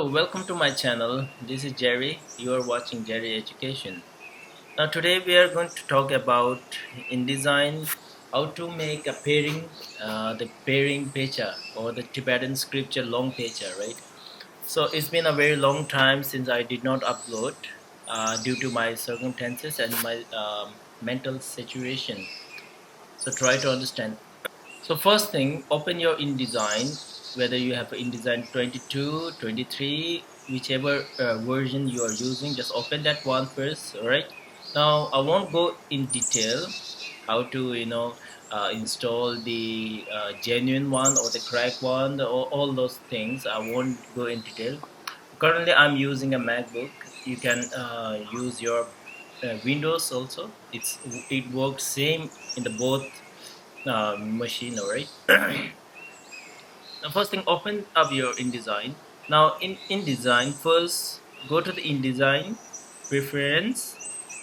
Hello, welcome to my channel. This is Jerry. You are watching Jerry Education. Now today we are going to talk about InDesign how to make a pairing, the pairing pecha or the Tibetan scripture long pecha, right? So it's been a very long time since I did not upload due to my circumstances and my mental situation. So try to understand. So first thing, open your InDesign, whether you have InDesign 22, 23, whichever version you are using, just open that one first, alright? Now I won't go in detail how to, install the genuine one or the crack one, all those things. I won't go in detail. Currently I'm using a MacBook. You can use your Windows also. It works same in the both machine, alright. Now first thing, open up your InDesign. Now in InDesign, first go to the InDesign preference.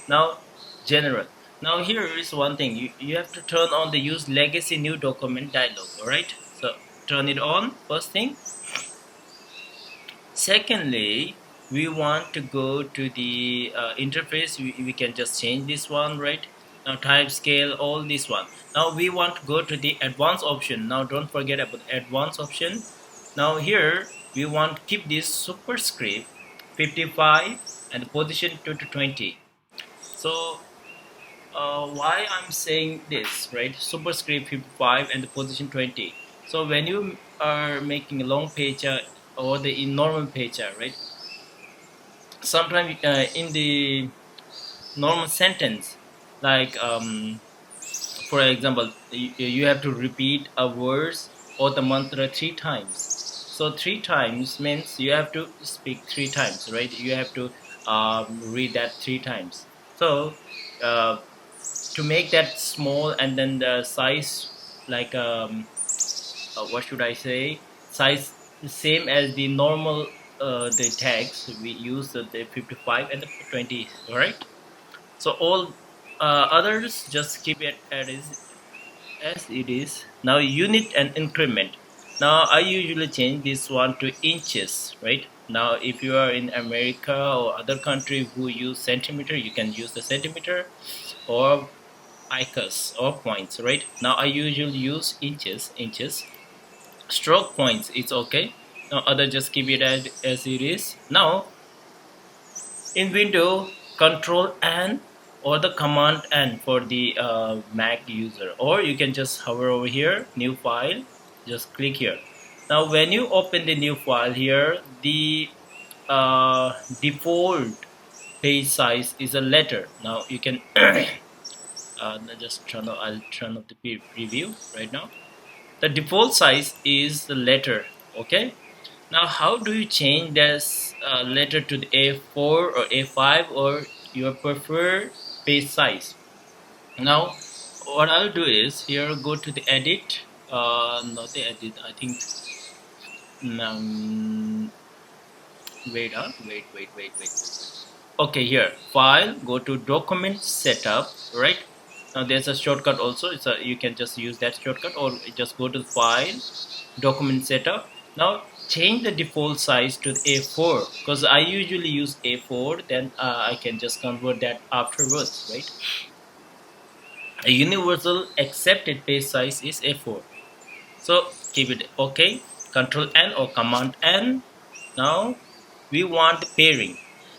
Now general. Now here is one thing, you have to turn on the use legacy new document dialog, alright. So turn it on first thing. Secondly, we want to go to the interface. We can just change this one, right? Now type scale, all this one. Now we want to go to the advanced option. Now don't forget about the advanced option. Now here we want to keep this superscript 55 and the position 2 to 20. So why I'm saying this, right? Superscript 55 and the position 20. So when you are making a long page or the normal page, right? Sometimes in the normal sentence, like for example, you have to repeat a verse or the mantra 3 times. So 3 times means you have to speak 3 times, right? You have to read that 3 times. So uh, to make that small, and then the size, like what should I say, size the same as the normal the tags we use, the 55 and the 20, all right. So all others just keep it as it is. Now unit and increment. Now I usually change this one to inches, right? Now if you are in America or other country who use centimeter, you can use the centimeter or icus or points, right? Now I usually use inches. Stroke points, it's okay. Now other just keep it as it is. Now in window, control N or the command N for the Mac user, or you can just hover over here, new file, just click here. Now when you open the new file here, the default page size is a letter. Now you can just I'll turn off the preview right now. The default size is the letter, okay. Now how do you change this letter to the A4 or A5 or your preferred page size? Now what I'll do is here, go to the edit, not the edit, I think, um, wait. Okay, here file, go to document setup, right? Now there's a shortcut also. You can just use that shortcut, or just go to the file, document setup. Now change the default size to the A4, because I usually use A4, then I can just convert that afterwards, right? A universal accepted page size is A4. So keep it okay. Control N or command N. Now we want pairing.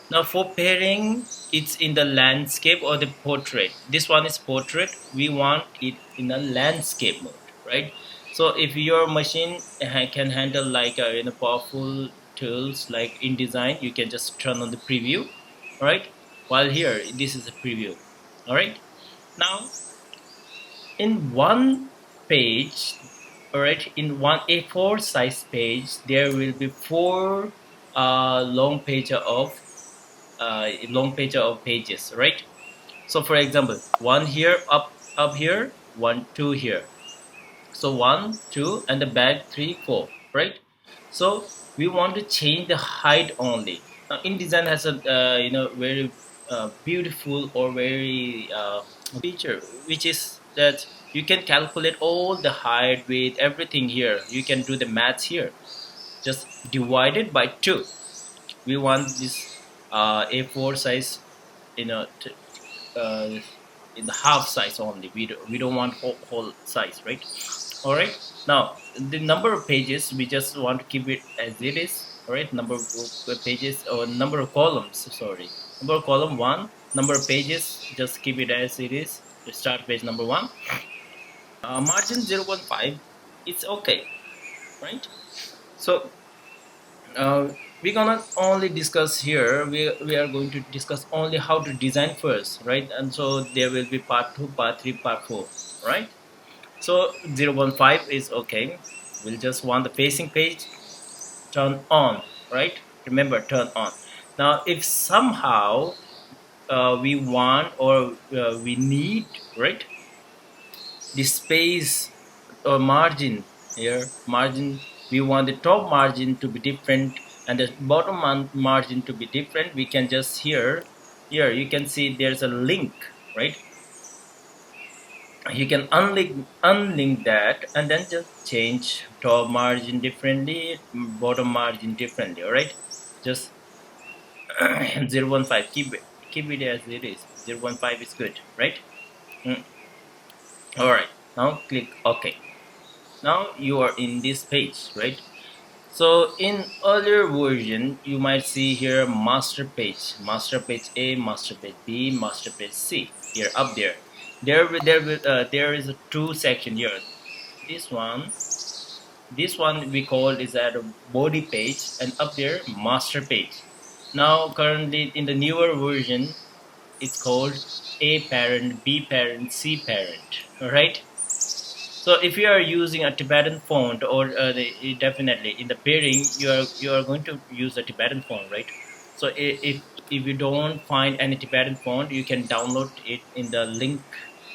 Now for pairing, it's in the landscape or the portrait. This one is portrait. We want it in a landscape mode, right? So if your machine can handle like powerful tools like InDesign, you can just turn on the preview, right? While here, this is a preview, all right. Now in one page, all right, in one A4 size page, there will be four long page of pages, right? So for example, one here, up here, one, two here. So one, two, and the back, three, four, right? So we want to change the height only. Now InDesign has a very beautiful or very feature, which is that you can calculate all the height, width, everything here. You can do the maths here. Just divide it by 2. we want this A4 size, you know, uh, in the half size only. We don't want whole size, right? All right. Now the number of pages we just want to keep it as it is. All right. Number of pages or number of columns. Sorry, number of column one. Number of pages just keep it as it is. To start page number one. Margin 0.5. It's okay, right? So uh, we're gonna only discuss here. We are going to discuss only how to design first, right? And so there will be part two, part three, part four, right? So 0.5 is okay. We'll just want the facing page turn on, right? Remember, turn on. Now if somehow we want or we need, right, the space or margin here, margin, we want the top margin to be different and the bottom margin to be different. We can just here you can see there's a link, right? You can unlink that and then just change top margin differently, bottom margin differently. All right, just 0.5, keep it as it is. 0.5 is good, right? Mm. All right, now click OK. Now you are in this page, right? So in earlier version you might see here master page A, master page B, master page C. Here up there is a two section here. This one we call is at a body page, and up there master page. Now currently in the newer version it's called A parent, B parent, C parent. All right. So if you are using a Tibetan font, or definitely in the pairing, you are going to use a Tibetan font, right? So if you don't find any Tibetan font, you can download it in the link.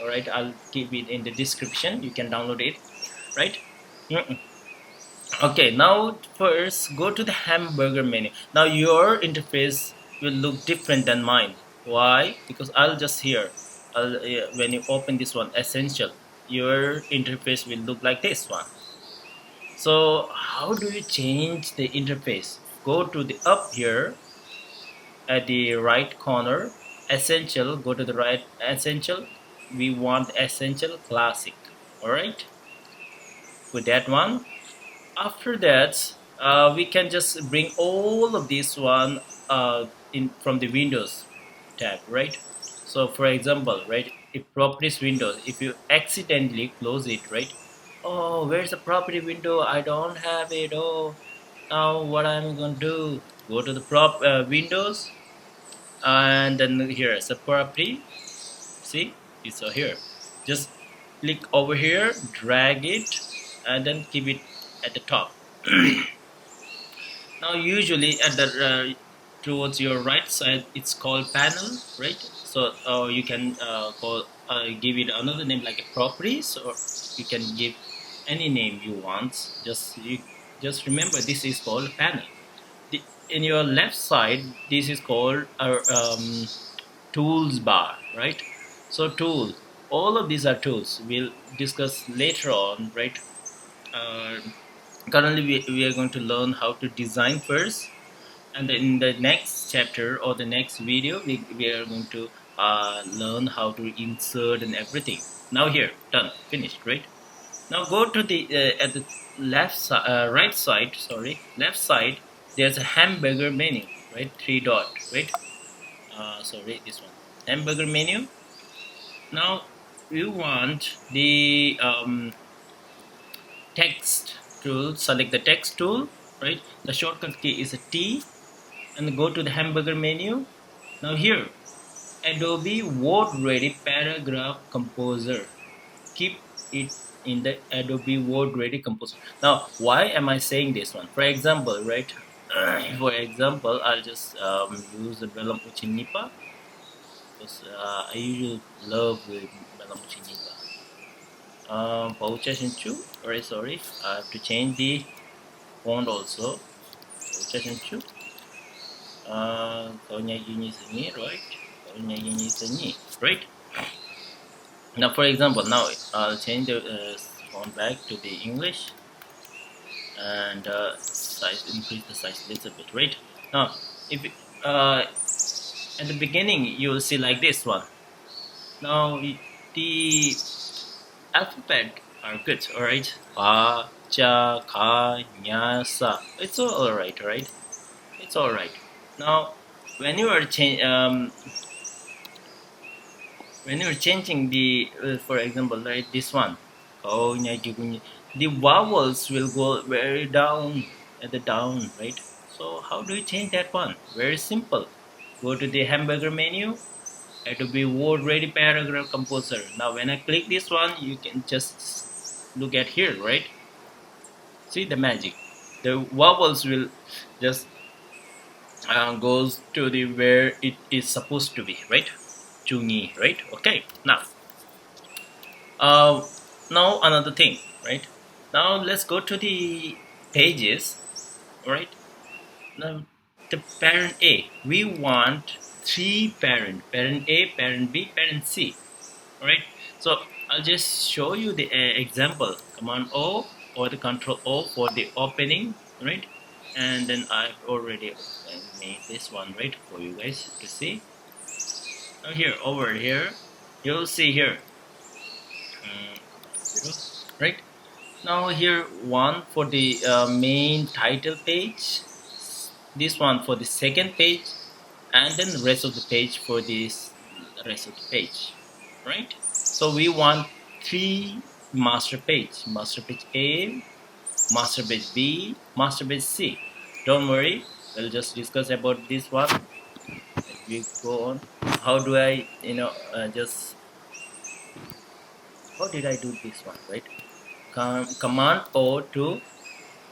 All right, I'll keep it in the description. You can download it, right? Mm-mm. Okay, now first go to the hamburger menu. Now your interface will look different than mine. Why? Because I'll just here. When you open this one, essential, your interface will look like this one. So how do you change the interface? Go to the up here at the right corner, essential. Go to the right, essential. We want essential classic. All right, with that one. After that we can just bring all of this one in from the Windows tab, right? So for example, right, if properties window, if you accidentally close it, right, oh, where's the property window? I don't have it. Oh, now what I'm gonna do, go to the Windows, and then here is the property. See, it's here. Just click over here, drag it, and then keep it at the top. Now usually at the towards your right side it's called panel, right? So you can give it another name like a properties, or you can give any name you want. Just remember this is called panel. In your left side this is called our tools bar, right? So tool, all of these are tools, we'll discuss later on, right? uh, Currently we are going to learn how to design first, and then in the next chapter or the next video we are going to learn how to insert and everything. Now here, done, finished, right? Now go to the at the right side, sorry, left side, there's a hamburger menu, right? Three dot, right? Sorry, this one, hamburger menu. Now you want the text tool, select the text tool, right? The shortcut key is a T, and go to the hamburger menu. Now here, Adobe Word Ready Paragraph Composer, keep it in the Adobe Word Ready Composer. Now why am I saying this one? For example, right, for example, I'll just use the Belam Uchinipa, because I usually love the Belam Uchinipa. Pouches into, very sorry, I have to change the font also. Pouches into kaunya gini sini, right? Kaunya gini sini, right? Now for example, now I'll change the font back to the English, and size, increase the size a little bit, right? Now If uh, at the beginning you'll see like this one. Now the alphabet are good, all right. Pa, cha, ka, nya, sa. It's all right, right? It's all right. Now, when you are when you're changing the, for example, like this one, ko, nya, gi, gu, nya, the vowels will go very down at the down, right? So how do you change that one? Very simple. Go to the hamburger menu. It will be word ready paragraph composer. Now when I click this one, you can just look at here, right? See the magic. The vowels will just goes to the where it is supposed to be, right? Chungi, right? Okay. Uh, now another thing, right? Now let's go to the pages, right? Now the parent A, we want three parent A, parent B, parent C. Alright, so I'll just show you the example. Command O or the Control O for the opening, right? And then I've already made this one, right, for you guys to see. Now here, over here, you'll see here, right? Now here, one for the main title page, this one for the second page, and then the rest of the page for this rest of the page, right? So we want three master page A, master page B, master page C. Don't worry, we'll just discuss about this one as we go on. How do I, just how did I do this one, right? Command O to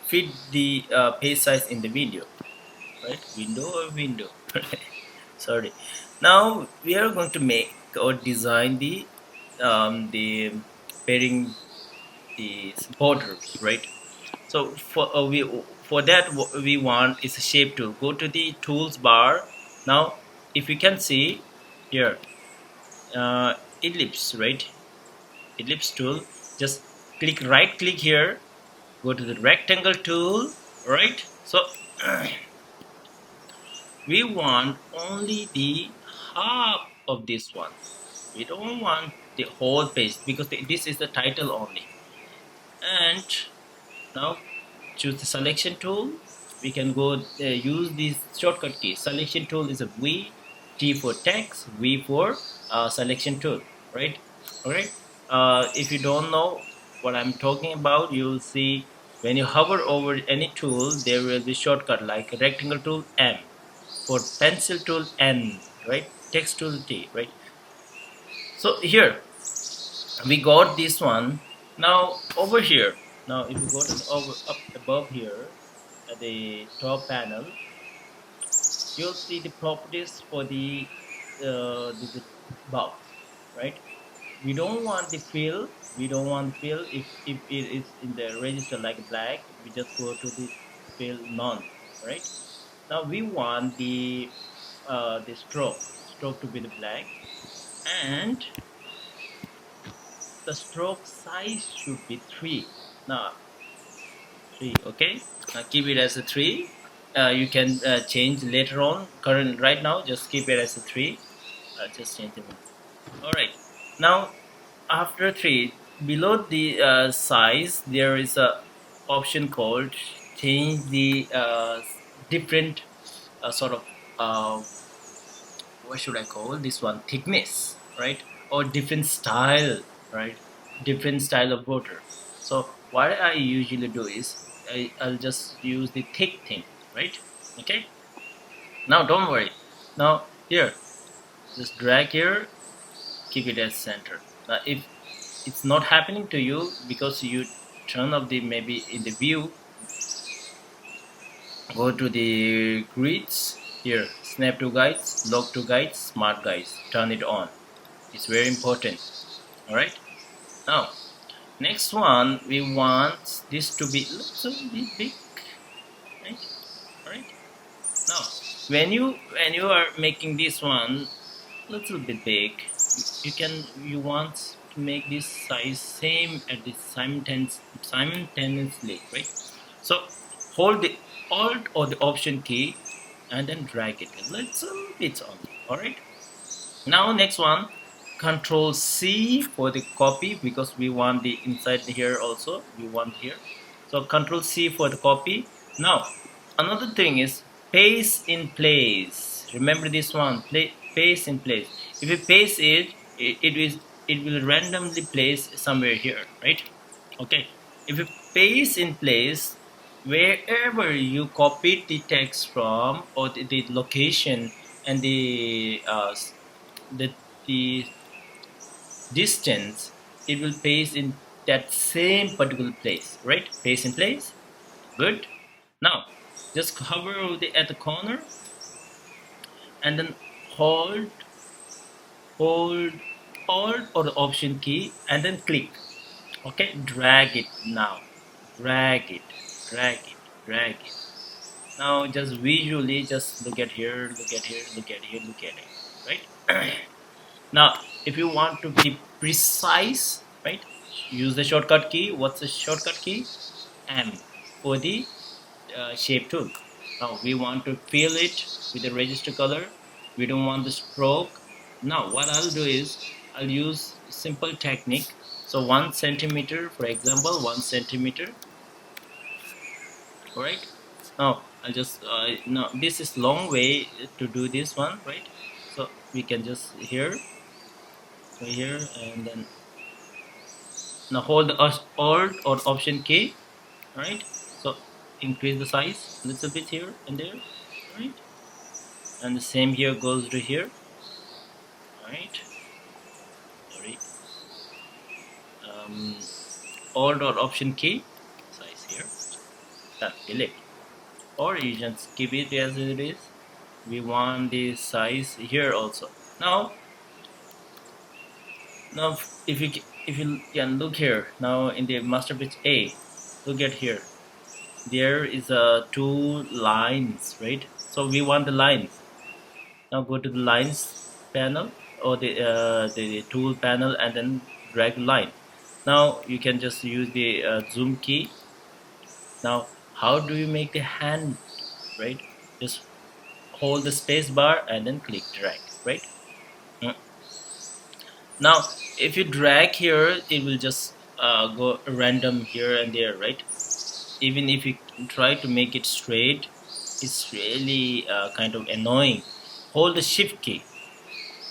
fit the page size in the video, right? Window or window. Sorry. Now we are going to make or design the pairing these borders, right? So for that what we want is a shape tool. Go to the tools bar. Now if you can see here, ellipse, right? Ellipse tool. Just right click here. Go to the rectangle tool, right? So we want only the half of this one. We don't want the whole page because this is the title only. And now choose the selection tool. We can go use this shortcut key. Selection tool is a V, T for text, V for selection tool, right? All right. If you don't know what I'm talking about, you'll see when you hover over any tool, there will be shortcut like rectangle tool M, for pencil tool N, right? Text tool T, right? So here we got this one. Now over here, now if you go to the up above here at the top panel, you'll see the properties for the box, right? We don't want the fill. We don't want fill if it is in the register like black. We just go to the fill none, right? Now we want the stroke to be the black, and the stroke size should be 3. Now 3, okay. Now keep it as a 3. You can change later on. Current right now, just keep it as a 3. Just change it. All right. Now after 3, below the size, there is a option called change the different sort of what should I call this one, thickness, right? Or different style, right? Different style of border. So what I usually do is I'll just use the thick thing, right? Okay. Now don't worry. Now here, just drag here, keep it as center. Now if it's not happening to you because you turn off the maybe in the view, go to the grids here, snap to guides, lock to guides, smart guides, turn it on. It's very important. All right. Now next one, we want this to be little bit big, right? All right. Now when you are making this one little bit big, you want to make this size same at the simultaneously, right? So hold the alt or the option key and then drag it a little bit on. All right. Now next one, Control C for the copy, because we want the inside here also. We want here. So Control C for the copy. Now another thing is paste in place. Remember this one, paste in place. If you paste it will randomly place somewhere here, right? Okay. If you paste in place, wherever you copied the text from, or the location and the the distance, it will paste in that same particular place, right? Paste in place. Good. Now just hover over at the corner, and then hold hold alt or the option key, and then click. Okay, drag it now. Drag it, drag it, drag it. Now just visually just look at here, look at here, look at here, look at it. Right? Now, if you want to be precise, right, use the shortcut key. What's the shortcut key? M for the shape tool. Now we want to fill it with the register color. We don't want the stroke. Now what I'll do is I'll use simple technique. So 1 centimeter, for example, 1 centimeter. All right. Now I'll just now this is long way to do this one, right? So we can just here, here, and then now hold the alt or option key. All right. So increase the size a little bit here and there. All right. And the same here goes to here. All right. Sorry. Um, alt or option key, size here. Done. Delete. Or you just keep it as it is. We want the size here also. Now if you can look here, now in the master page A, look at here, there is two lines, right? So we want the lines. Now go to the lines panel, or the tool panel, and then drag line. Now you can just use the zoom key. Now how do you make the hand, right? Just hold the space bar and then click drag, right? Mm. Now if you drag here, it will just go random here and there, right? Even if you try to make it straight, it's really kind of annoying. Hold the shift key.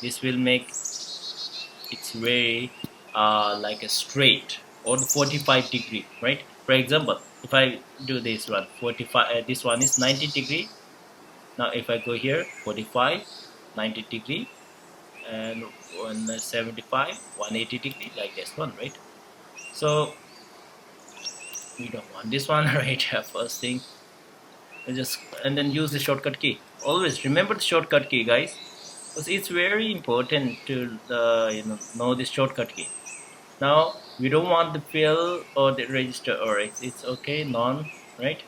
This will make it's very like a straight or the 45-degree, right? For example, if I do this one 45, this one is 90-degree. Now if I go here 45, 90-degree, and 175, 180-degree, like this one, right? So we don't want this one. Right? First thing, and then use the shortcut key. Always remember the shortcut key, guys, because it's very important to know this shortcut key. Now we don't want the fill or the register, or it's okay, none, right?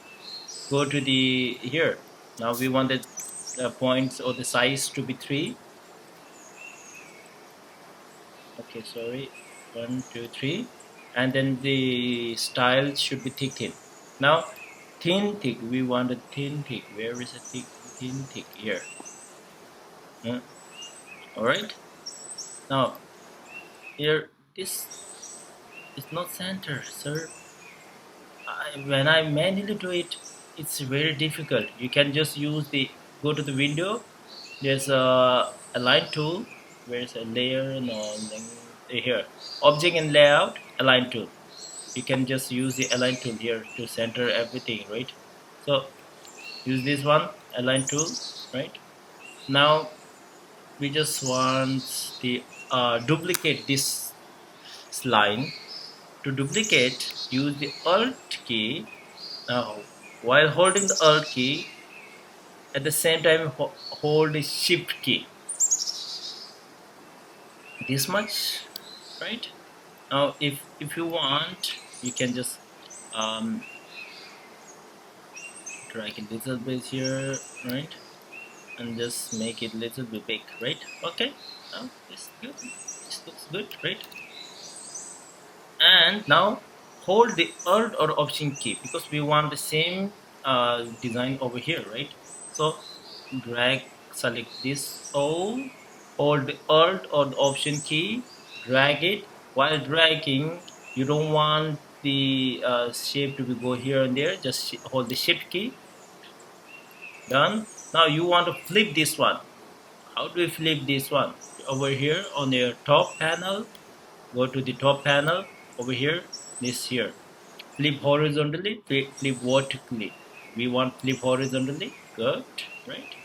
Go to the here. Now we want the points or the size to be 3. Okay, sorry, 1 2 3, and then the style should be thin. Now thick, we want a thick. Where is a thick here? All right. Now here, this is not center, sir. When I manually do it, it's very difficult. You can just use the go to the window. There's a align tool. Where's a layer? No, here. Object and layout, align tool. You can just use the align tool here to center everything, right? So use this one, align tool, right? Now we just want the duplicate this line. To duplicate, use the alt key. Now while holding the alt key, at the same time hold the shift key, this much, right? Now if you want, you can just drag a little bit here, right, and just make it a little bit big, right? Okay, now this good, this looks good, right? And now hold the alt or option key, because we want the same design over here, right? So drag, select this all, hold the alt or the option key, drag it. While dragging, you don't want the shape to be go here and there, just hold the shift key. Done. Now you want to flip this one. How do we flip this one? Over here on the top panel, go to the top panel, over here, this here. Flip horizontally, flip vertically. We want flip horizontally, good, right?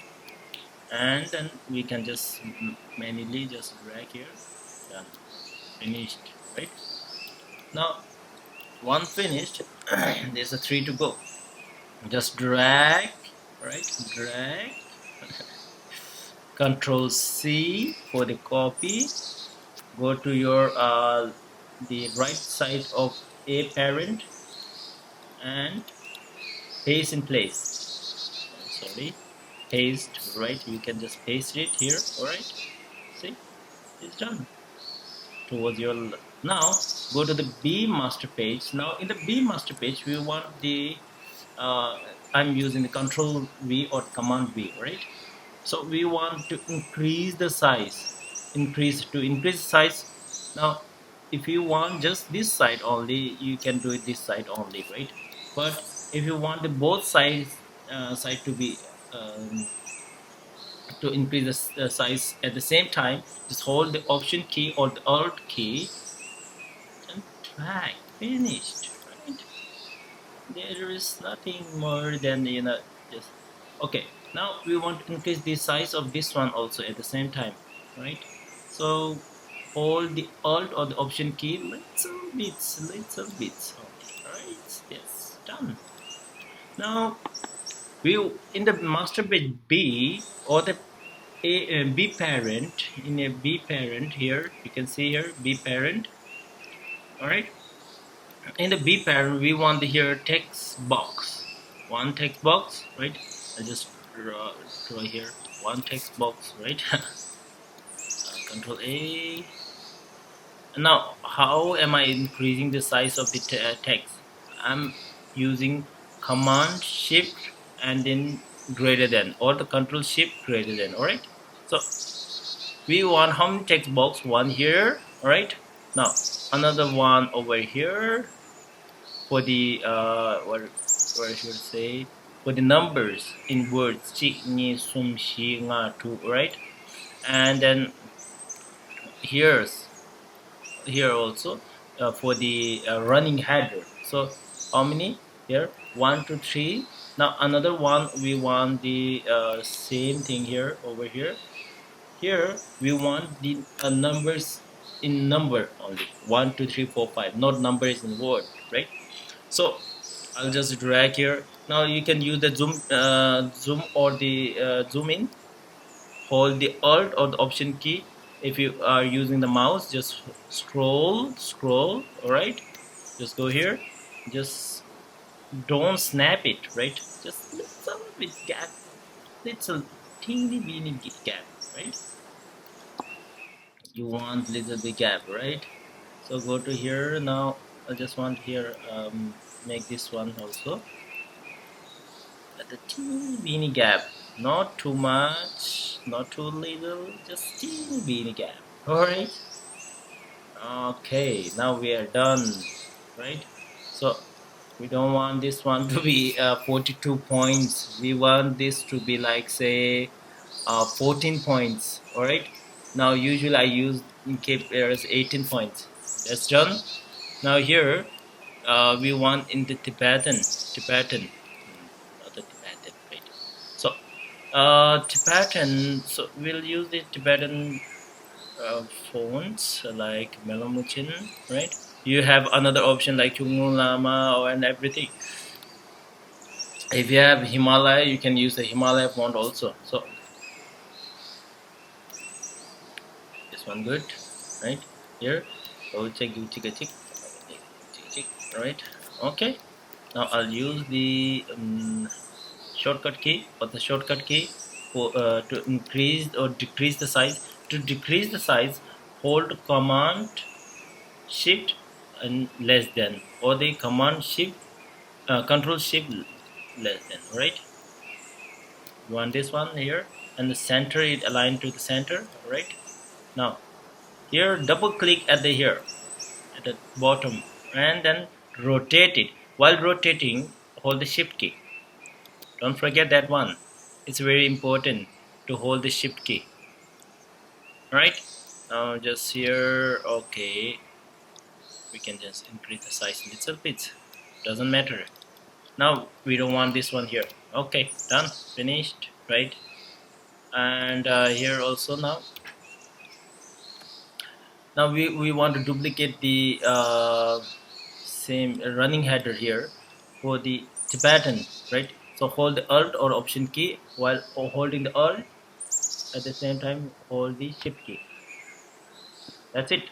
And then we can just manually just drag here. Done. Finished, right? Now one finished, there's a three to go. Just drag, right? Drag. Control C for the copy. Go to your the right side of a parent and paste in place. Sorry, paste, right? You can just paste it here. All right, see, it's done. Towards your now go to the B master page. Now in the B master page we want the uh, I'm using the control V or command V, right? So we want to increase the size, increase the size. Now if you want just this side only, you can do it this side only, right? But if you want the both sides side to be to increase the size at the same time, just hold the option key or the alt key and drag. Finished, right? There is nothing more than just okay. Now we want to increase the size of this one also at the same time, right? So hold the alt or the option key little bits okay, right? Yes, done. Now we in the master page B or the B parent, in a B parent here you can see here B parent, all right. In the B parent we want here text box, one text box, right? I just draw here one text box, right? Control A. Now how am I increasing the size of the text? I'm using command shift and then greater than, or the control shift greater than, all right? So we want how many text box? One here, all right? Now another one over here for the what I should say, for the numbers in words chik ni sum shi nga tu, right? And then here's here also for the running header. So how many here? 1 2 3. Now another one we want the same thing here over here. Here we want the numbers in number only, 1 2 3 4 5, not numbers in word, right? So I'll just drag here. Now you can use the zoom or the zoom in. Hold the alt or the option key. If you are using the mouse, just scroll. All right, just go here. Just don't snap it, right? Just little bit gap, little teeny weeny gap, right? You want little bit gap, right? So go to here now. I just want here make this one also at the teeny weeny gap, not too much, not too little, just teeny weeny gap. All right. Okay, now we are done, right? So we don't want this one to be 42 points. We want this to be like say 14 points. All right. Now usually I use in keep as 18 points. That's done. Now here we want in the Tibetan, not the Tibetan, right? So Tibetan. So we'll use the Tibetan fonts like Melamuchin, right? You have another option like Chungmu Lama or and everything. If you have Himalaya, you can use the Himalaya font also. So this one good, right? Here, oh check, right? Okay. Now I'll use the shortcut key or the shortcut key for to increase or decrease the size. To decrease the size, hold command shift and less than, or the command shift control shift less than, right? You want this one here, and the center it aligned to the center. Right now, here double click at the here at the bottom, and then rotate it. While rotating, hold the shift key. Don't forget that one. It's very important to hold the shift key. Alright, now just here, okay, we can just increase the size a little bit, doesn't matter. Now we don't want this one here. Okay, done, finished, right? And here also, now we want to duplicate the same running header here for the Tibetan, right? So hold the Alt or Option key while holding the Alt, at the same time hold the Shift key. That's it.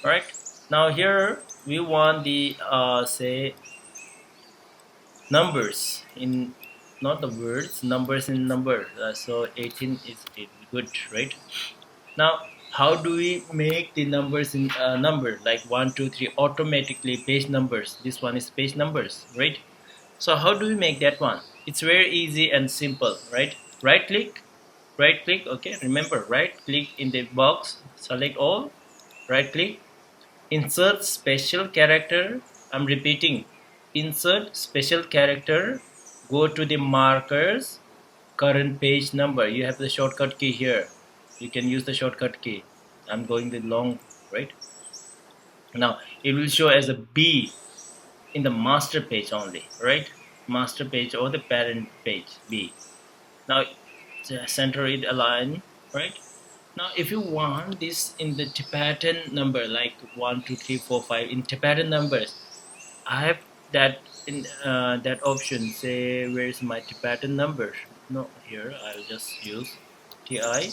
All right, now here we want the say numbers in, not the words, numbers in number. So 18 is good, right? Now how do we make the numbers in number, like 1 2 3 automatically page numbers? This one is page numbers, right? So how do we make that one? It's very easy and simple, right? Right click, right click, okay, remember, right click in the box, select all, right click, insert special character. I'm repeating, insert special character, go to the markers, current page number. You have the shortcut key here, you can use the shortcut key. I'm going the long, right? Now it will show as a B in the master page only, right? Master page or the parent page B. Now center it, align, right? Now if you want this in the Tibetan number, like 1 2 3 4 5 in Tibetan numbers, I have that in that option. Say, where's my Tibetan number? No, here I'll just use TI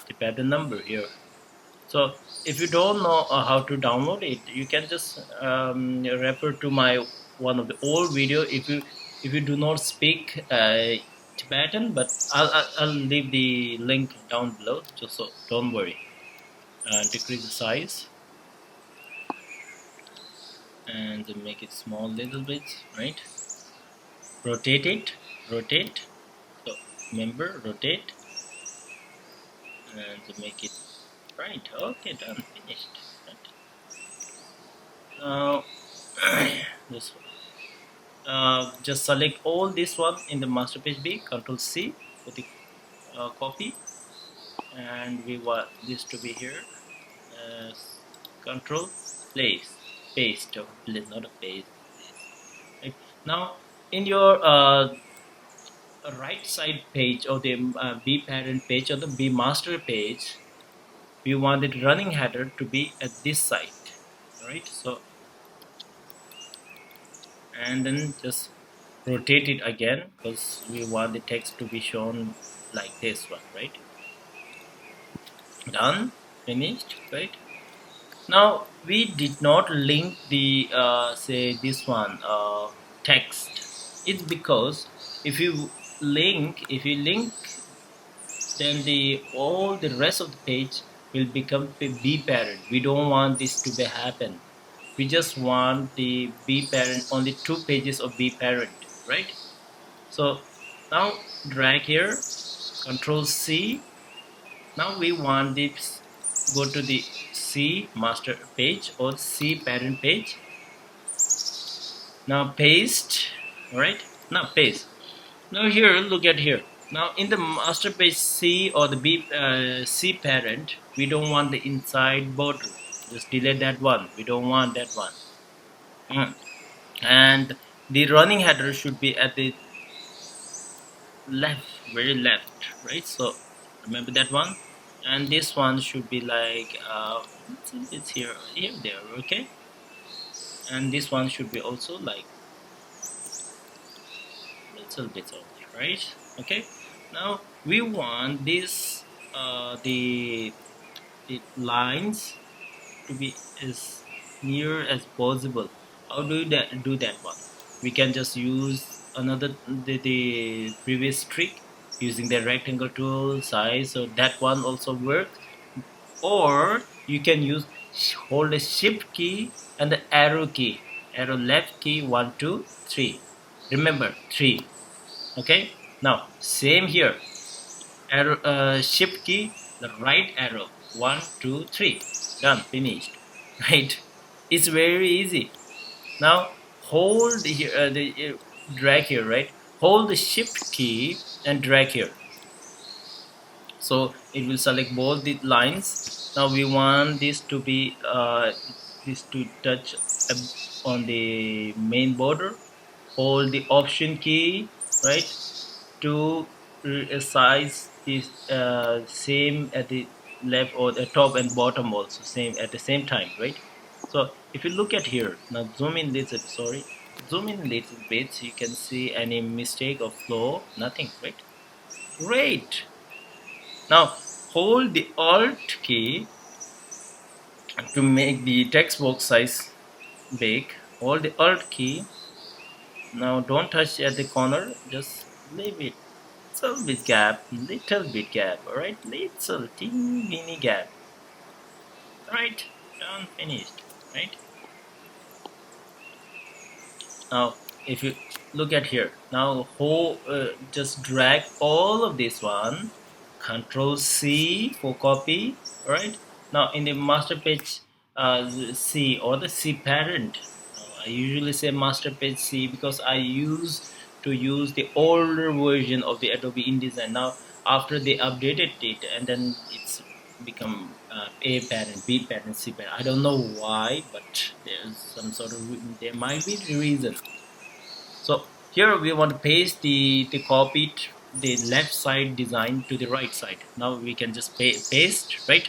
Tibetan number here. So if you don't know how to download it, you can just refer to my one of the old video. If you do not speak Tibetan, but I'll leave the link down below, just so don't worry. Decrease the size and make it small little bit, right? Rotate it, rotate. So remember, rotate and make it right. Okay, done, finished. Right. Now this one. Just select all this one in the master page B, Control C for the copy, and we want this to be here. Control place, paste, or not a paste. Right. Now in your right side page of the B parent page or the B master page, we want the running header to be at this side, right? So, and then just rotate it again, because we want the text to be shown like this one, right? Done, finished, right? Now we did not link the say this one text. It's because if you link, then the all the rest of the page will become B parent. We don't want this to be happen. We just want the B parent, only 2 pages of B parent, right? So now drag here, Control C. Now we want this, go to the C master page or C parent page. Now paste, alright? Now paste. Now here, look at here. Now in the master page C or the B C parent, we don't want the inside border. Just delete that one. We don't want that one. And the running header should be at the left, very left, right? So remember that one. And this one should be like it's here, there, okay? And this one should be also like little bit only, right? Okay. Now we want this the lines to be as near as possible. How do that do that one? We can just use another the previous trick, using the rectangle tool size, so that one also works. Or you can use, hold the shift key and the arrow key, arrow left key, 1 2 3. Remember 3, okay? Now same here, arrow, shift key, the right arrow, 1 2 3, done, finished. Right, it's very easy. Now hold here, drag here, right, hold the shift key and drag here, so it will select both the lines. Now we want this to be this to touch on the main border. Hold the option key, right, to size is same at the left or the top and bottom also same at the same time, right? So if you look at here, now zoom in little, sorry, zoom in a little bit so you can see any mistake or flaw, nothing, right? Great. Now hold the alt key to make the text box size big. Hold the alt key. Now don't touch at the corner, just leave it little bit gap, alright, little teeny gap, alright, done, finished, right? Now if you look at here, now just drag all of this one, control C for copy, alright. Now in the master page C or the C parent, I usually say master page C because I used to use the older version of the Adobe InDesign. Now after they updated it, and then it's become A parent, B parent, C parent. I don't know why, but there's some sort of, there might be the reason. So here we want to paste the copied the left side design to the right side. Now we can just paste right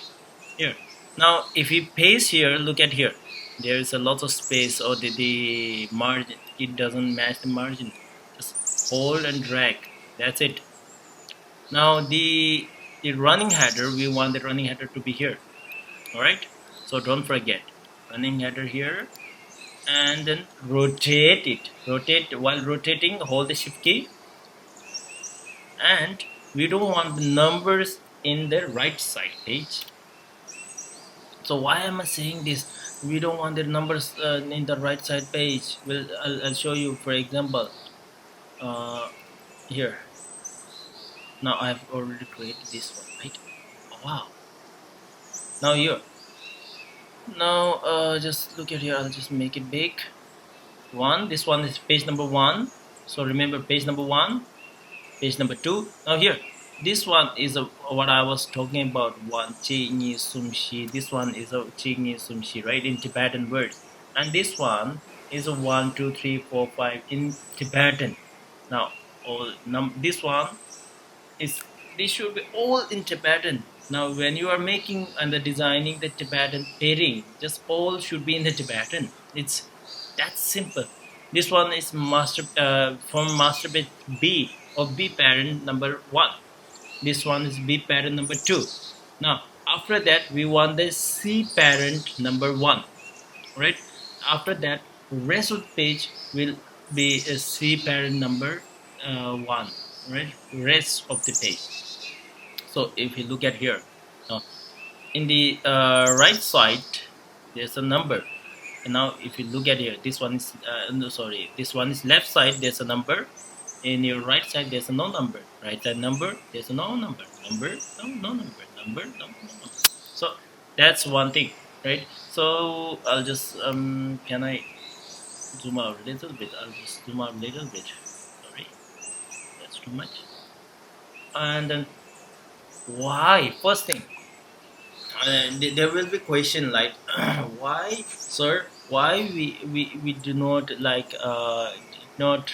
here. Now if we paste here, look at here, there is a lot of space, or the margin, it doesn't match the margin. Just hold and drag, that's it. Now the running header, we want the running header to be here, all right, so don't forget running header here, and then rotate it, rotate, while rotating hold the shift key, and we don't want the numbers in the right side page. So why am I saying this? We don't want the numbers in the right side page. Well, I'll show you, for example, uh, here. Now I've already created this one, right? Oh, wow. Now here, now just look at here, I'll just make it big. This one is page number 1, so remember page number 1, page number 2. Now here, this one is what I was talking about, one chi ni sumshi. This one is a chi ni sumshi, right, in Tibetan words, and this one is a 1 2 3 4 5 in Tibetan. Now this one is, this should be all in Tibetan. Now when you are making and designing the Tibetan pairing, just all should be in the Tibetan. It's that simple. This one is from master page B or B parent number 1. This one is B parent number 2. Now after that we want the C parent number 1, right? After that rest of the page will be a C parent number 1, right, rest of the page. So if you look at here, now in the right side there's a number, and now if you look at here, this one is no, sorry, this one is left side, there's a number. In your right side there's a no number, right side number, there's a no number, no number. So that's one thing, right? So I'll just can I zoom out a little bit? I'll just zoom out a little bit, sorry, that's too much. And then why, first thing, there will be question like why, sir, why we do not like not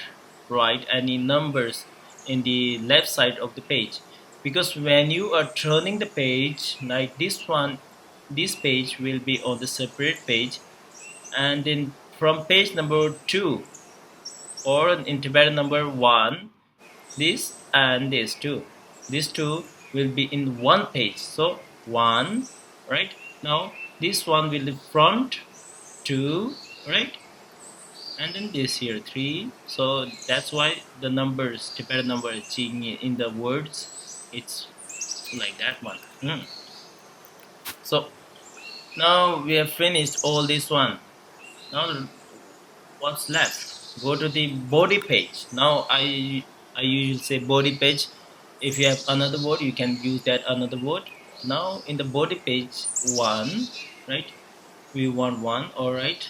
write any numbers in the left side of the page? Because when you are turning the page like this one, this page will be on the separate page, and then from page number 2 or in Tibetan number 1, this and this 2, these two will be in one page. So 1, right? Now this one will be front 2, right, and then this here 3. So that's why the numbers, Tibetan number in the words, it's like that one. So now we have finished all this one. Now what's left? Go to the body page. Now I I usually say body page. If you have another word, you can use that another word. Now in the body page one, right? We want one, all right,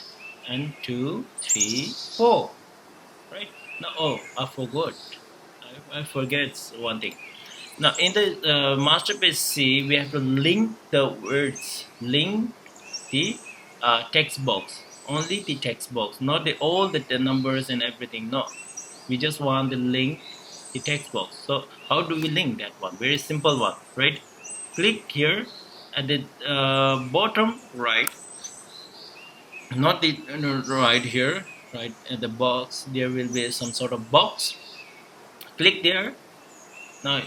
and two, three, four, right? Now, oh, I forgot. I forget one thing. Now in the master page C, we have to link the words, link the text box, only the text box, not all the numbers and everything. No, we just want the link the text box. So how do we link that one? Very simple one, right? Click here at the bottom right, not the right here, right at the box. There will be some sort of box. Click there. Now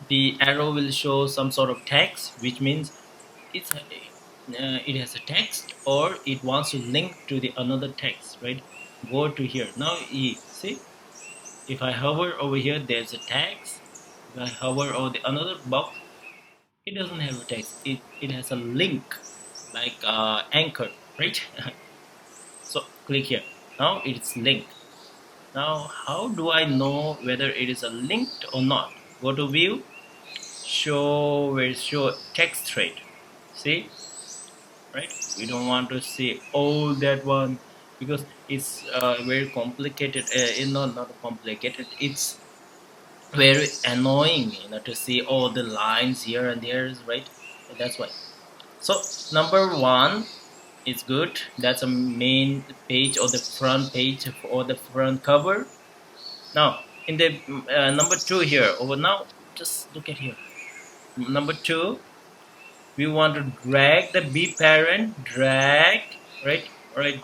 the arrow will show some sort of text, which means it has a text or it wants to link to the another text, right? Go to here. Now see, if I hover over here, there's a text. If I hover over the another box, it doesn't have a text. It has a link, like anchor, right? So click here. Now it's linked. Now how do I know whether it is a linked or not? Go to view, show, where show text thread. See, right? We don't want to see all that one because it's very complicated. Not complicated. It's very annoying, to see all the lines here and there, right? That's why. So number one is good. That's a main page or the front page or the front cover. Now in the number two here over now, just look at here. Number two, we want to drag the B parent, drag, right? Right.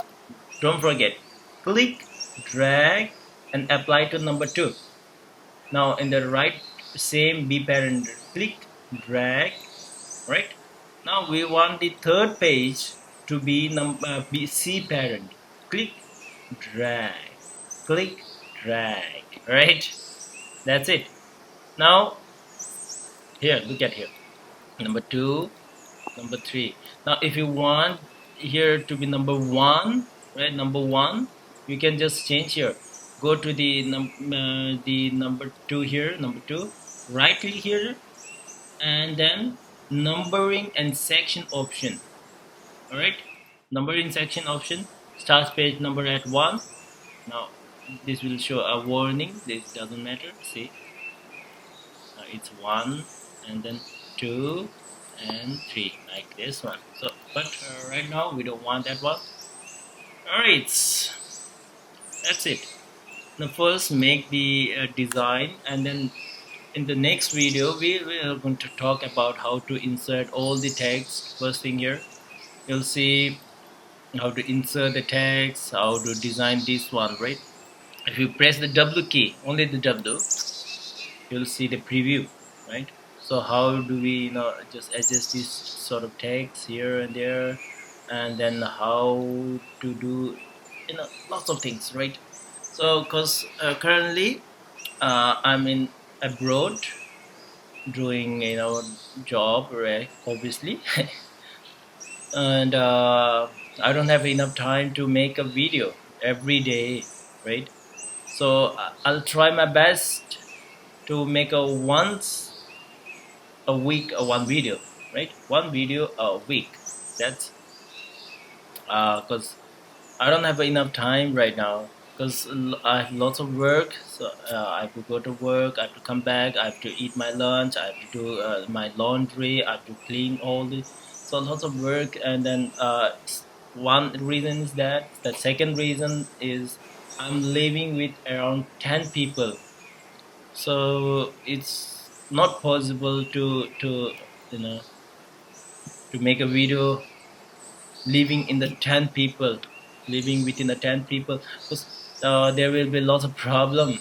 Don't forget, click, drag, and apply to number two. Now in the right, same B parent, click, drag, right? Now we want the third page to be B C parent. Click, drag, click, drag, right? That's it. Now here, look at here. Number two, number three. Now if you want here to be number one, right? Number one, you can just change here. Go to the number two here, number two. Right click here, and then numbering and section option. All right, numbering section option. Start page number at one. Now this will show a warning. This doesn't matter. See, it's one, and then two and three, like this one. So but right now we don't want that one. All right, that's it. Now first make the design, and then in the next video we are going to talk about how to insert all the text. First thing here, you'll see how to insert the text, how to design this one, right? If you press the W key, only the W, you'll see the preview, right? So how do we just adjust this sort of text here and there, and then how to do lots of things, right? So because currently I'm in abroad doing job, right? Obviously. And I don't have enough time to make a video every day, right? So I'll try my best to make a once a week one video, right? One video a week. That's because I don't have enough time right now, because I have lots of work. So I have to go to work, I have to come back, I have to eat my lunch, I have to do my laundry, I have to clean all this. So lots of work. And then one reason is that. The second reason is I'm living with around 10 people. So it's not possible to you know to make a video living in the 10 people, living within the 10 people, because there will be lots of problem.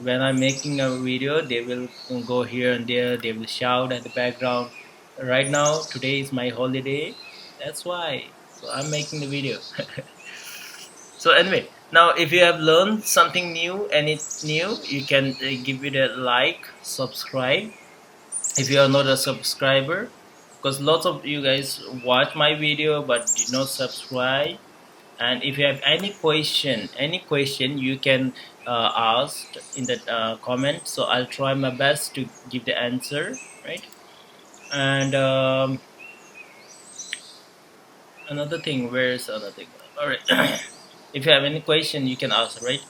When I'm making a video, they will go here and there, they will shout at the background. Right now, today is my holiday, that's why, so I'm making the video. So anyway, now if you have learned something new and it's new, you can give it a like, subscribe if you are not a subscriber, because lots of you guys watch my video but did not subscribe. And if you have any question you can ask in the comment, so I'll try my best to give the answer, right? And another thing, where's another thing? All right. If you have any question you can ask, right?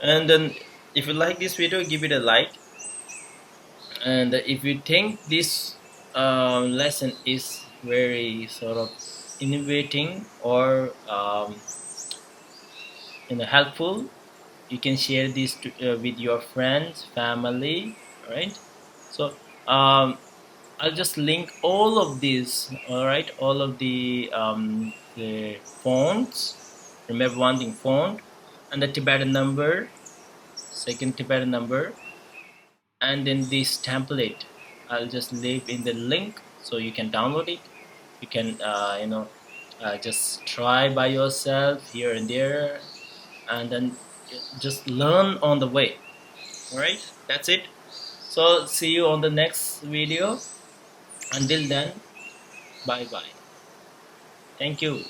And then if you like this video, give it a like. And if you think this lesson is very sort of innovating or helpful, you can share this with your friends, family, right? So I'll just link all of these, all right, all of the fonts. Remember one thing: font, and the Tibetan number, second Tibetan number, and then this template. I'll just leave in the link so you can download it. You can just try by yourself here and there, and then just learn on the way. All right, that's it. So see you on the next video. Until then, bye bye. Thank you.